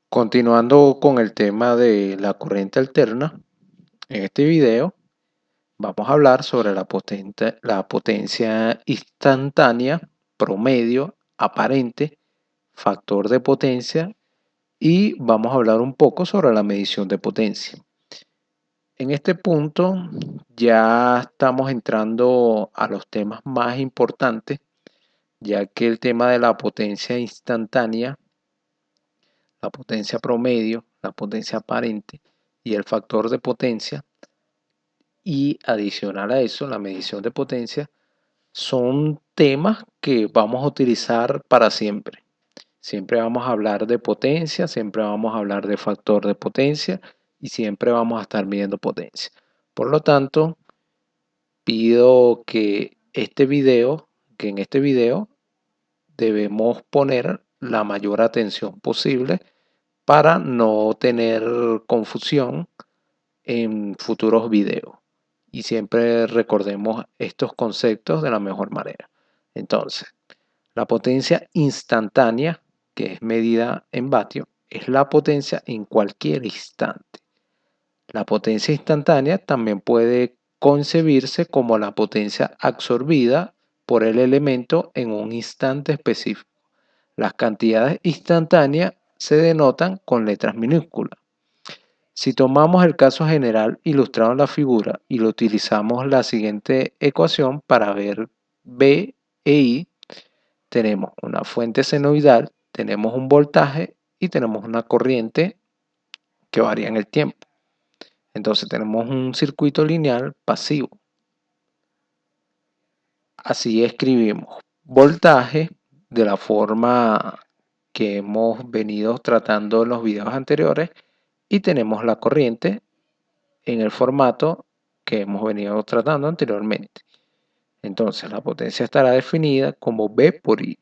Continuando con el tema de la corriente alterna, en este video vamos a hablar sobre la potencia instantánea, promedio, aparente, factor de potencia y vamos a hablar un poco sobre la medición de potencia. En este punto ya estamos entrando a los temas más importantes, ya que el tema de la potencia instantánea, la potencia promedio, la potencia aparente y el factor de potencia, y adicional a eso, la medición de potencia, son temas que vamos a utilizar para siempre. Siempre vamos a hablar de potencia, siempre vamos a hablar de factor de potencia y siempre vamos a estar midiendo potencia. Por lo tanto, pido que en este video debemos poner la mayor atención posible para no tener confusión en futuros videos. Y siempre recordemos estos conceptos de la mejor manera. Entonces, la potencia instantánea, que es medida en vatio, es la potencia en cualquier instante. La potencia instantánea también puede concebirse como la potencia absorbida por el elemento en un instante específico. Las cantidades instantáneas se denotan con letras minúsculas. Si tomamos el caso general ilustrado en la figura y lo utilizamos la siguiente ecuación para ver B e I, tenemos una fuente senoidal, tenemos un voltaje y tenemos una corriente que varía en el tiempo. Entonces tenemos un circuito lineal pasivo. Así escribimos voltaje de la forma que hemos venido tratando en los videos anteriores y tenemos la corriente en el formato que hemos venido tratando anteriormente. Entonces la potencia estará definida como B por I.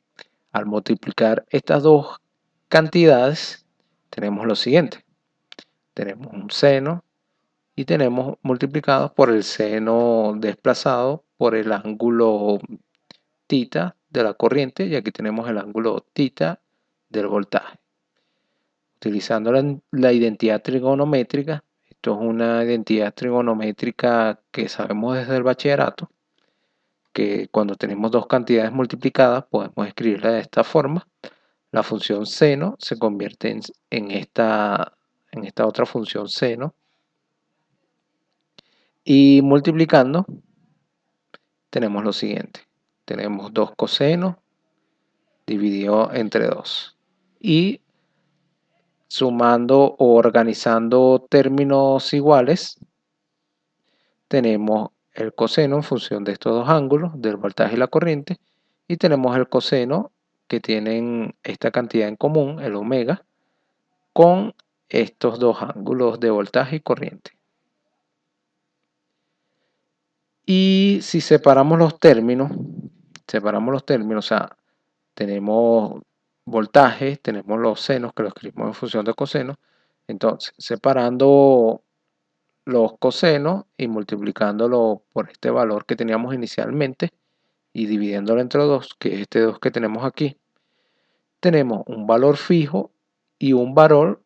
Al multiplicar estas dos cantidades tenemos lo siguiente. Tenemos un seno y tenemos multiplicados por el seno desplazado por el ángulo θ de la corriente y aquí tenemos el ángulo θ del voltaje. Utilizando la identidad trigonométrica, esto es una identidad trigonométrica que sabemos desde el bachillerato, que cuando tenemos dos cantidades multiplicadas podemos escribirla de esta forma. La función seno se convierte en esta otra función seno y multiplicando tenemos lo siguiente. Tenemos 2 cosenos dividido entre 2 y sumando o organizando términos iguales tenemos el coseno en función de estos dos ángulos, del voltaje y la corriente, y tenemos el coseno que tienen esta cantidad en común, el omega, con estos dos ángulos de voltaje y corriente. Y si separamos los términos, o sea, tenemos voltaje, tenemos los senos que los escribimos en función de coseno, entonces separando los cosenos y multiplicándolo por este valor que teníamos inicialmente y dividiéndolo entre 2, que es este 2 que tenemos aquí, tenemos un valor fijo y un valor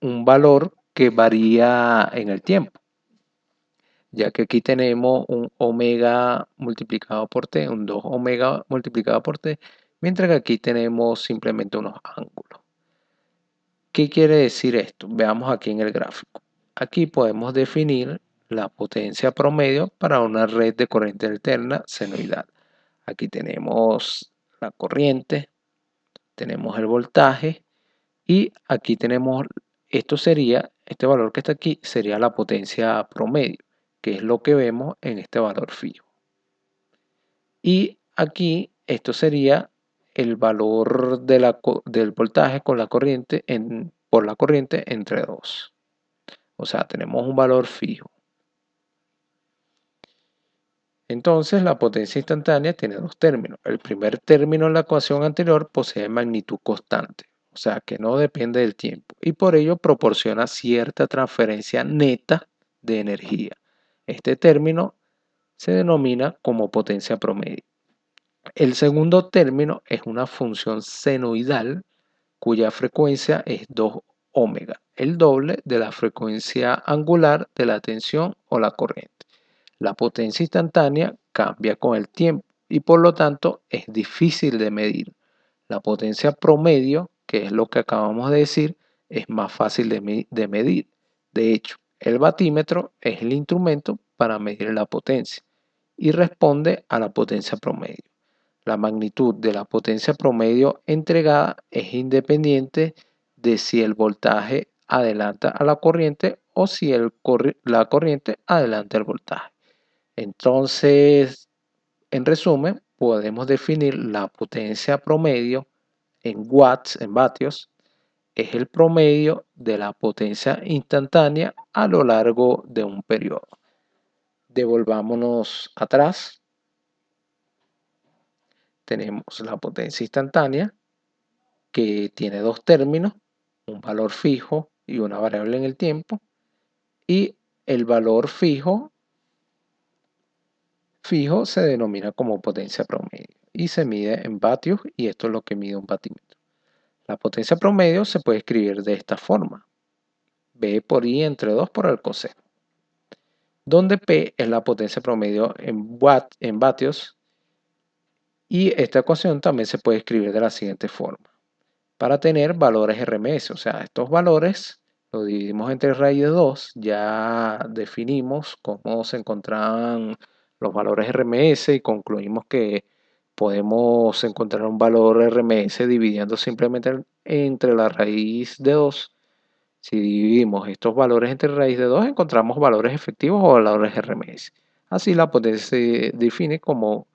que varía en el tiempo, ya que aquí tenemos un omega multiplicado por t, un 2 omega multiplicado por t, mientras que aquí tenemos simplemente unos ángulos. ¿Qué quiere decir esto? Veamos aquí en el gráfico. Aquí podemos definir la potencia promedio para una red de corriente alterna senoidal. Aquí tenemos la corriente, tenemos el voltaje y aquí tenemos, este valor que está aquí sería la potencia promedio, que es lo que vemos en este valor fijo. Y aquí esto sería el valor del voltaje con la corriente por la corriente entre 2. O sea, tenemos un valor fijo. Entonces, la potencia instantánea tiene dos términos. El primer término en la ecuación anterior posee magnitud constante, o sea, que no depende del tiempo, y por ello proporciona cierta transferencia neta de energía. Este término se denomina como potencia promedio. El segundo término es una función senoidal cuya frecuencia es 2 omega, el doble de la frecuencia angular de la tensión o la corriente. La potencia instantánea cambia con el tiempo y por lo tanto es difícil de medir. La potencia promedio, que es lo que acabamos de decir, es más fácil de medir. De hecho, el batímetro es el instrumento para medir la potencia y responde a la potencia promedio. La magnitud de la potencia promedio entregada es independiente de si el voltaje adelanta a la corriente o si la corriente adelanta el voltaje. Entonces, en resumen, podemos definir la potencia promedio en watts, en vatios, es el promedio de la potencia instantánea a lo largo de un periodo. Devolvámonos atrás. Tenemos la potencia instantánea que tiene dos términos, un valor fijo y una variable en el tiempo. Y el valor fijo se denomina como potencia promedio y se mide en vatios y esto es lo que mide un vatímetro. La potencia promedio se puede escribir de esta forma. V por I entre 2 por el coseno, donde P es la potencia promedio en vatios y esta ecuación también se puede escribir de la siguiente forma. Para tener valores RMS, o sea, estos valores los dividimos entre raíz de 2, ya definimos cómo se encontraban los valores RMS y concluimos que podemos encontrar un valor RMS dividiendo simplemente entre la raíz de 2. Si dividimos estos valores entre raíz de 2, encontramos valores efectivos o valores RMS. Así la potencia se define como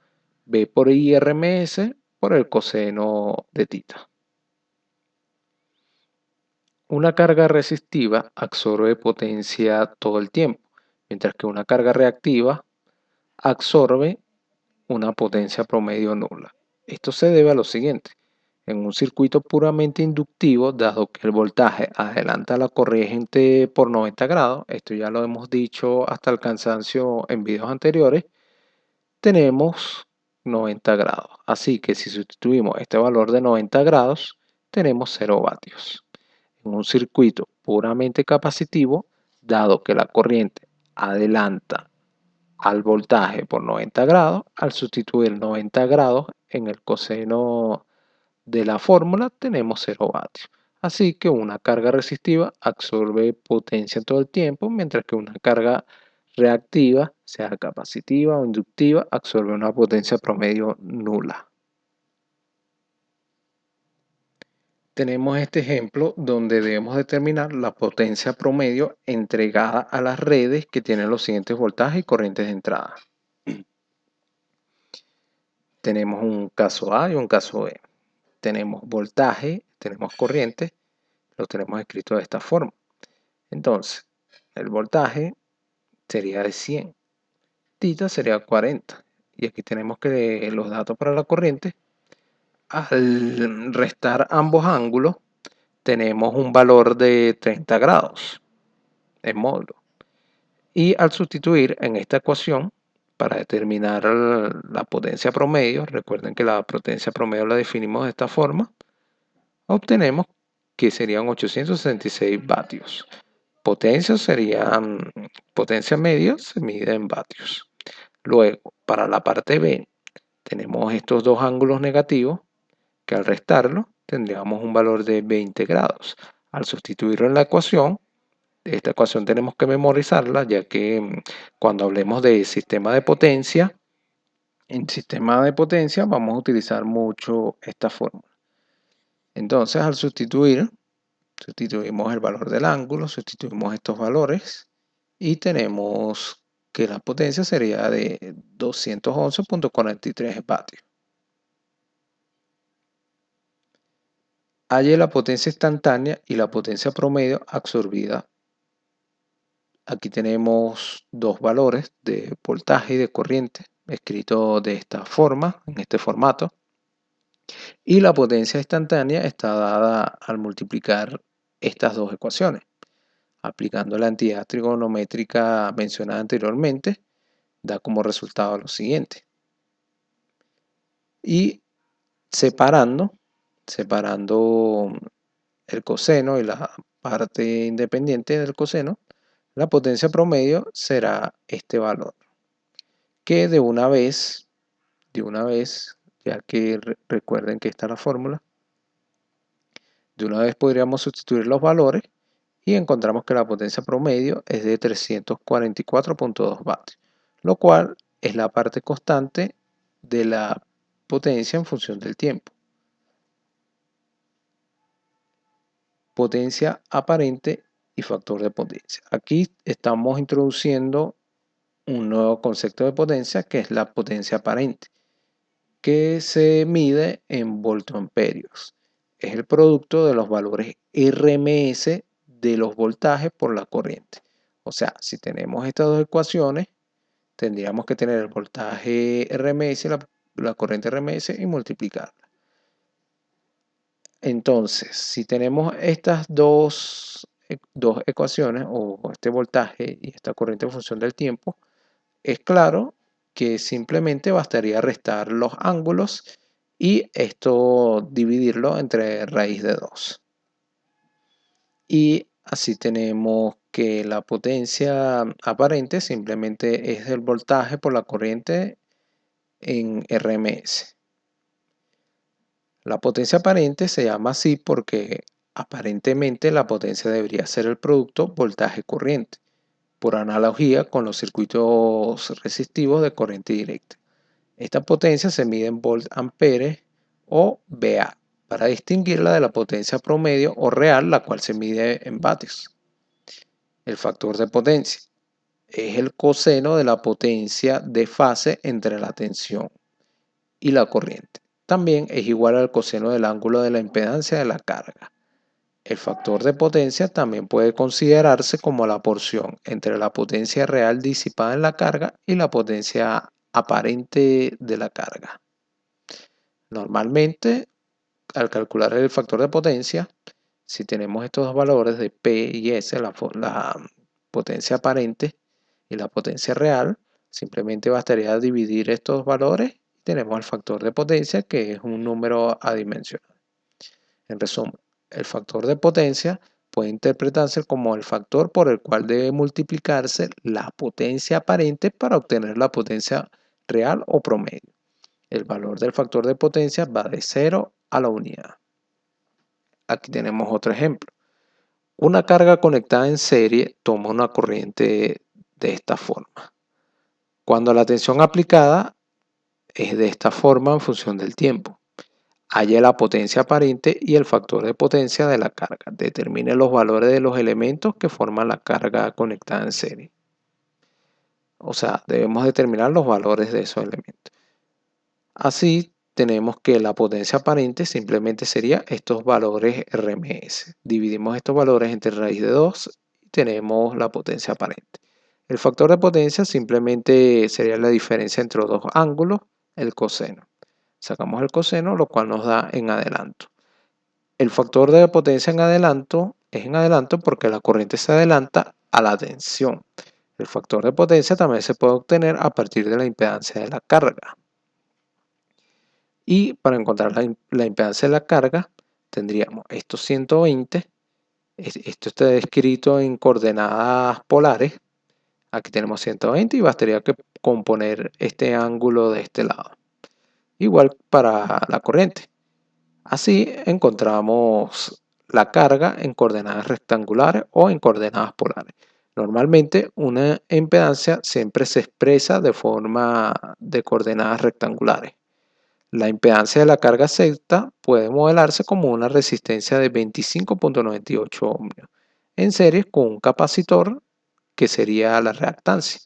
V por I RMS por el coseno de tita. Una carga resistiva absorbe potencia todo el tiempo, mientras que una carga reactiva absorbe una potencia promedio nula. Esto se debe a lo siguiente. En un circuito puramente inductivo, dado que el voltaje adelanta la corriente por 90 grados, esto ya lo hemos dicho hasta el cansancio en videos anteriores, tenemos 90 grados. Así que si sustituimos este valor de 90 grados, tenemos 0 vatios. En un circuito puramente capacitivo, dado que la corriente adelanta al voltaje por 90 grados, al sustituir 90 grados en el coseno de la fórmula tenemos 0 vatios. Así que una carga resistiva absorbe potencia todo el tiempo, mientras que una carga reactiva, sea capacitiva o inductiva, absorbe una potencia promedio nula. Tenemos este ejemplo donde debemos determinar la potencia promedio entregada a las redes que tienen los siguientes voltajes y corrientes de entrada. Tenemos un caso A y un caso B. Tenemos voltaje, tenemos corriente, lo tenemos escrito de esta forma. Entonces, el voltaje sería de 100, tita sería 40. Y aquí tenemos que los datos para la corriente. Al restar ambos ángulos, tenemos un valor de 30 grados en módulo. Y al sustituir en esta ecuación, para determinar la potencia promedio, recuerden que la potencia promedio la definimos de esta forma, obtenemos que serían 866 vatios. Potencia media se mide en vatios. Luego, para la parte B, tenemos estos dos ángulos negativos que al restarlo tendríamos un valor de 20 grados. Al sustituirlo en la ecuación, esta ecuación tenemos que memorizarla, ya que cuando hablemos de sistema de potencia, en sistema de potencia vamos a utilizar mucho esta fórmula. Entonces, al sustituimos el valor del ángulo, sustituimos estos valores y tenemos que la potencia sería de 211.43 vatios. Halle la potencia instantánea y la potencia promedio absorbida. Aquí tenemos dos valores de voltaje y de corriente, escrito de esta forma, en este formato. Y la potencia instantánea está dada al multiplicar estas dos ecuaciones. Aplicando la entidad trigonométrica mencionada anteriormente, da como resultado lo siguiente. Y separando el coseno y la parte independiente del coseno, la potencia promedio será este valor, que de una vez, ya que recuerden que está la fórmula, de una vez podríamos sustituir los valores y encontramos que la potencia promedio es de 344.2 vatios, lo cual es la parte constante de la potencia en función del tiempo. Potencia aparente y factor de potencia. Aquí estamos introduciendo un nuevo concepto de potencia, que es la potencia aparente, que se mide en voltoamperios. Es el producto de los valores RMS de los voltajes por la corriente. O sea, si tenemos estas dos ecuaciones, tendríamos que tener el voltaje RMS, la corriente RMS y multiplicarla. Entonces, si tenemos estas dos ecuaciones, o este voltaje y esta corriente en función del tiempo, es claro que simplemente bastaría restar los ángulos y esto dividirlo entre raíz de 2. Y así tenemos que la potencia aparente simplemente es el voltaje por la corriente en RMS. La potencia aparente se llama así porque aparentemente la potencia debería ser el producto voltaje-corriente, por analogía con los circuitos resistivos de corriente directa. Esta potencia se mide en volt-amperes o VA, para distinguirla de la potencia promedio o real, la cual se mide en vatios. El factor de potencia es el coseno de la potencia de fase entre la tensión y la corriente. También es igual al coseno del ángulo de la impedancia de la carga. El factor de potencia también puede considerarse como la porción entre la potencia real disipada en la carga y la potencia aparente de la carga. Normalmente, al calcular el factor de potencia, si tenemos estos dos valores de P y S, la potencia aparente y la potencia real, simplemente bastaría dividir estos valores y tenemos el factor de potencia, que es un número adimensional. En resumen, el factor de potencia puede interpretarse como el factor por el cual debe multiplicarse la potencia aparente para obtener la potencia real o promedio. El valor del factor de potencia va de 0 a la unidad. Aquí tenemos otro ejemplo. Una carga conectada en serie toma una corriente de esta forma. Cuando la tensión aplicada es de esta forma en función del tiempo. Halla la potencia aparente y el factor de potencia de la carga. Determine los valores de los elementos que forman la carga conectada en serie. O sea, debemos determinar los valores de esos elementos. Así, tenemos que la potencia aparente simplemente sería estos valores RMS. Dividimos estos valores entre raíz de 2 y tenemos la potencia aparente. El factor de potencia simplemente sería la diferencia entre los dos ángulos, el coseno. Sacamos el coseno, lo cual nos da en adelanto. El factor de potencia en adelanto es en adelanto porque la corriente se adelanta a la tensión. El factor de potencia también se puede obtener a partir de la impedancia de la carga. Y para encontrar la impedancia de la carga, tendríamos estos 120. Esto está descrito en coordenadas polares. Aquí tenemos 120 y bastaría que componer este ángulo de este lado. Igual para la corriente. Así encontramos la carga en coordenadas rectangulares o en coordenadas polares. Normalmente una impedancia siempre se expresa de forma de coordenadas rectangulares. La impedancia de la carga acepta puede modelarse como una resistencia de 25.98 ohmios en serie con un capacitor, que sería la reactancia.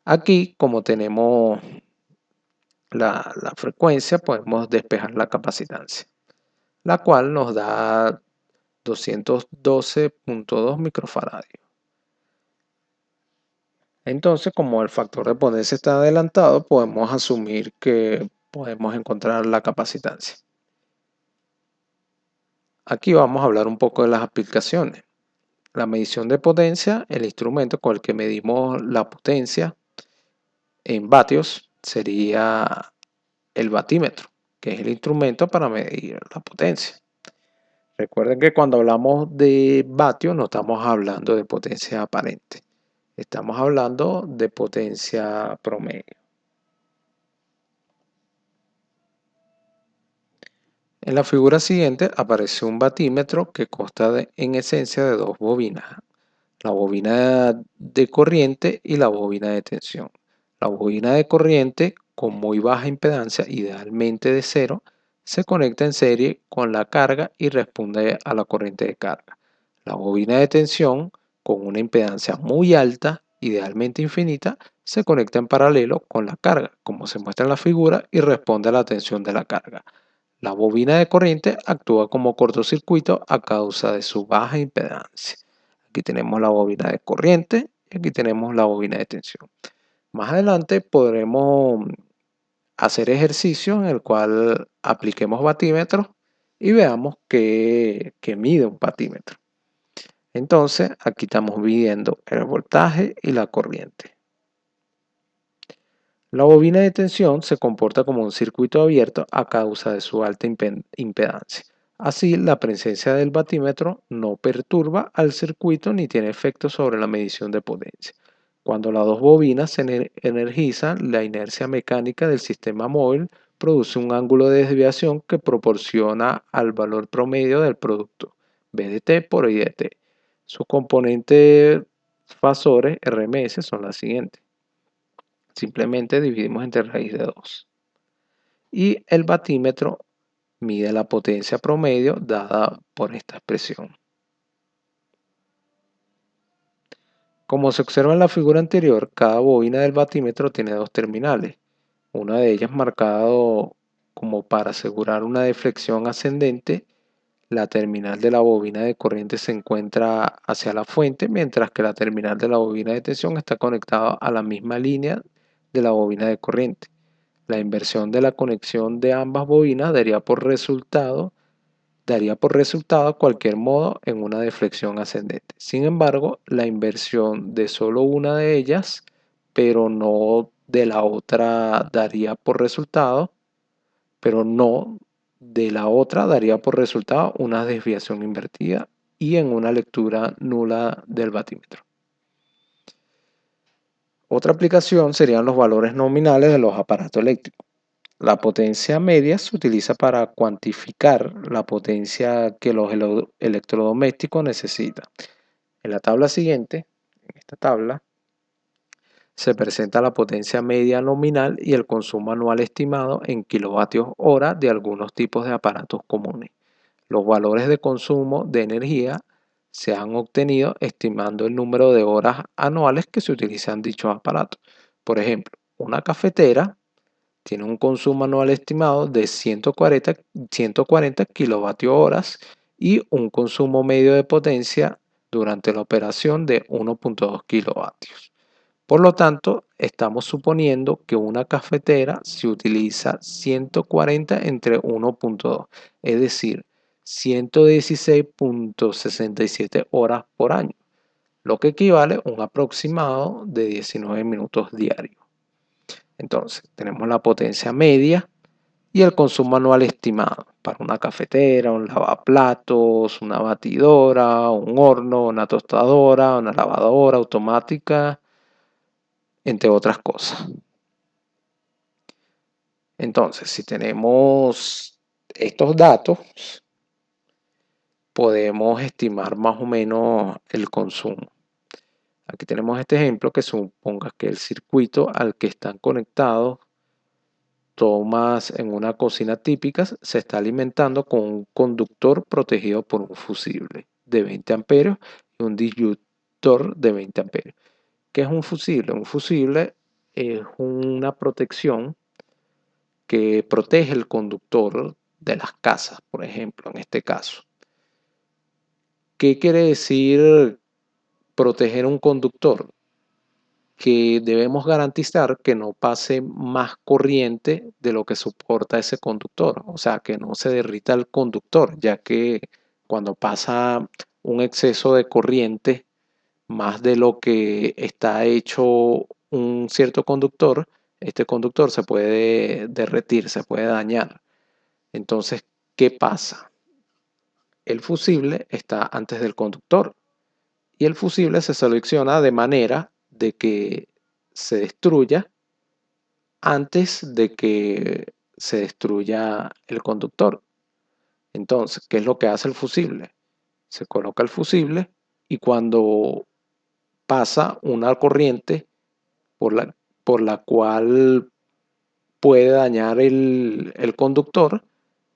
Aquí, como tenemos la frecuencia, podemos despejar la capacitancia, la cual nos da 212.2 microfaradios. Entonces, como el factor de potencia está adelantado, podemos asumir que podemos encontrar la capacitancia. Aquí vamos a hablar un poco de las aplicaciones. La medición de potencia, el instrumento con el que medimos la potencia en vatios, sería el batímetro, que es el instrumento para medir la potencia. Recuerden que cuando hablamos de vatios no estamos hablando de potencia aparente, estamos hablando de potencia promedio. En la figura siguiente aparece un batímetro que consta en esencia de dos bobinas, la bobina de corriente y la bobina de tensión. La bobina de corriente con muy baja impedancia, idealmente de cero, se conecta en serie con la carga y responde a la corriente de carga. La bobina de tensión con una impedancia muy alta, idealmente infinita, se conecta en paralelo con la carga, como se muestra en la figura, y responde a la tensión de la carga. La bobina de corriente actúa como cortocircuito a causa de su baja impedancia. Aquí tenemos la bobina de corriente y aquí tenemos la bobina de tensión. Más adelante podremos hacer ejercicios en el cual apliquemos batímetros y veamos qué mide un batímetro. Entonces aquí estamos midiendo el voltaje y la corriente. La bobina de tensión se comporta como un circuito abierto a causa de su alta impedancia. Así, la presencia del batímetro no perturba al circuito ni tiene efecto sobre la medición de potencia. Cuando las dos bobinas se energizan, la inercia mecánica del sistema móvil produce un ángulo de desviación que proporciona al valor promedio del producto, BDT por IDT. Sus componentes fasores RMS son las siguientes. Simplemente dividimos entre raíz de 2. Y el batímetro mide la potencia promedio dada por esta expresión. Como se observa en la figura anterior, cada bobina del batímetro tiene dos terminales, una de ellas marcado como para asegurar una deflexión ascendente. La terminal de la bobina de corriente se encuentra hacia la fuente, mientras que la terminal de la bobina de tensión está conectada a la misma línea de la bobina de corriente. La inversión de la conexión de ambas bobinas daría por resultado cualquier modo en una deflexión ascendente. Sin embargo, la inversión de solo una de ellas, pero no de la otra, daría por resultado, pero no de la otra daría por resultado una desviación invertida y en una lectura nula del batímetro. Otra aplicación serían los valores nominales de los aparatos eléctricos. La potencia media se utiliza para cuantificar la potencia que los electrodomésticos necesitan. En la tabla siguiente, en esta tabla, se presenta la potencia media nominal y el consumo anual estimado en kilovatios hora de algunos tipos de aparatos comunes. Los valores de consumo de energía se han obtenido estimando el número de horas anuales que se utilizan dichos aparatos. Por ejemplo, una cafetera tiene un consumo anual estimado de 140 kilovatios horas y un consumo medio de potencia durante la operación de 1.2 kilovatios. Por lo tanto, estamos suponiendo que una cafetera se utiliza 140 entre 1.2, es decir, 116.67 horas por año, lo que equivale a un aproximado de 19 minutos diarios. Entonces, tenemos la potencia media y el consumo anual estimado para una cafetera, un lavaplatos, una batidora, un horno, una tostadora, una lavadora automática, entre otras cosas. Entonces, si tenemos estos datos, podemos estimar más o menos el consumo. Aquí tenemos este ejemplo que suponga que el circuito al que están conectados tomas en una cocina típica se está alimentando con un conductor protegido por un fusible de 20 amperios y un disyuntor de 20 amperios. ¿Qué es un fusible? Un fusible es una protección que protege el conductor de las casas, por ejemplo, en este caso. ¿Qué quiere decir proteger un conductor? Que debemos garantizar que no pase más corriente de lo que soporta ese conductor, o sea, que no se derrita el conductor, ya que cuando pasa un exceso de corriente más de lo que está hecho un cierto conductor, este conductor se puede derretir, se puede dañar. Entonces, ¿qué pasa? el fusible está antes del conductor y el fusible se selecciona de manera de que se destruya antes de que se destruya el conductor. Entonces, ¿qué es lo que hace el fusible? Se coloca el fusible y cuando pasa una corriente por la cual puede dañar el conductor,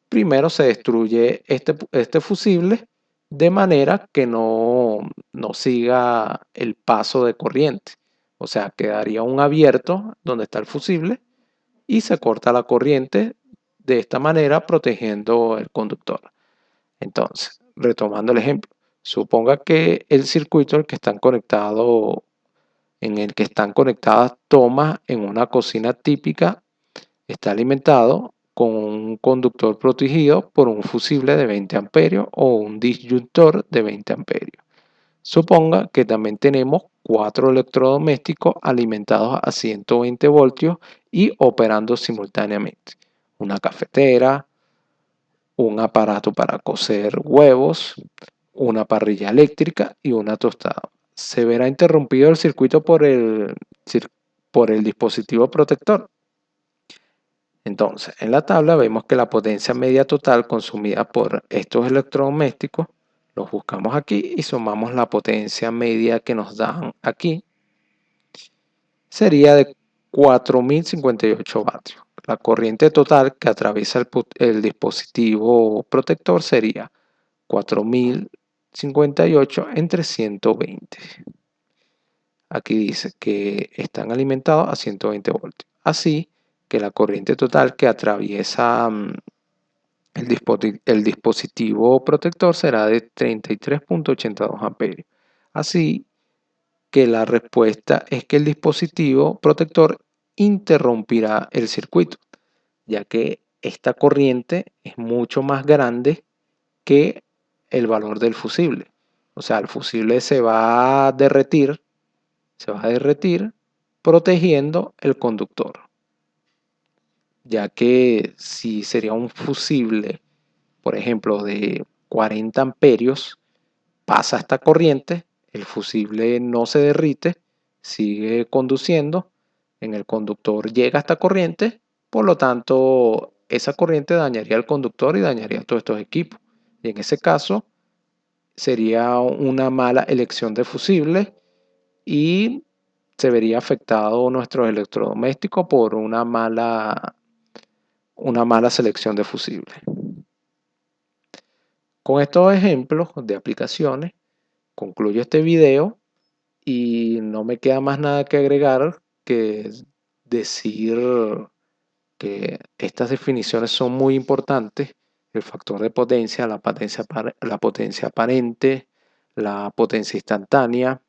primero se destruye este fusible de manera que no siga el paso de corriente. O sea, quedaría un abierto donde está el fusible y se corta la corriente de esta manera protegiendo el conductor. Entonces, retomando el ejemplo, suponga que el circuito en el que están conectadas tomas en una cocina típica está alimentado con un conductor protegido por un fusible de 20 amperios o un disyuntor de 20 amperios. Suponga que también tenemos 4 electrodomésticos alimentados a 120 voltios y operando simultáneamente. Una cafetera, un aparato para cocer huevos, una parrilla eléctrica y una tostada. Se verá interrumpido el circuito por el dispositivo protector. Entonces, en la tabla vemos que la potencia media total consumida por estos electrodomésticos, los buscamos aquí y sumamos la potencia media que nos dan aquí, sería de 4058 vatios. La corriente total que atraviesa el dispositivo protector sería 4058 entre 120. Aquí dice que están alimentados a 120 voltios. Así que la corriente total que atraviesa el dispositivo protector será de 33.82 amperios. Así que la respuesta es que el dispositivo protector interrumpirá el circuito, ya que esta corriente es mucho más grande que el valor del fusible. O sea, el fusible se va a derretir protegiendo el conductor, ya que si sería un fusible, por ejemplo, de 40 amperios, pasa esta corriente, el fusible no se derrite, sigue conduciendo, en el conductor llega esta corriente, por lo tanto, esa corriente dañaría al conductor y dañaría todos estos equipos. Y en ese caso, sería una mala elección de fusible y se vería afectado nuestros electrodomésticos por una mala selección de fusible. Con estos ejemplos de aplicaciones, concluyo este video y no me queda más nada que agregar que decir que estas definiciones son muy importantes. El factor de potencia, la potencia aparente, la potencia instantánea,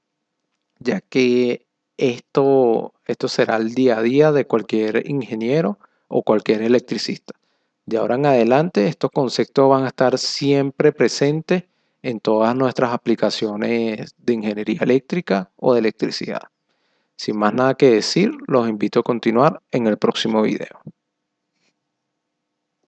ya que esto será el día a día de cualquier ingeniero o cualquier electricista. De ahora en adelante, estos conceptos van a estar siempre presentes en todas nuestras aplicaciones de ingeniería eléctrica o de electricidad. Sin más nada que decir, los invito a continuar en el próximo video.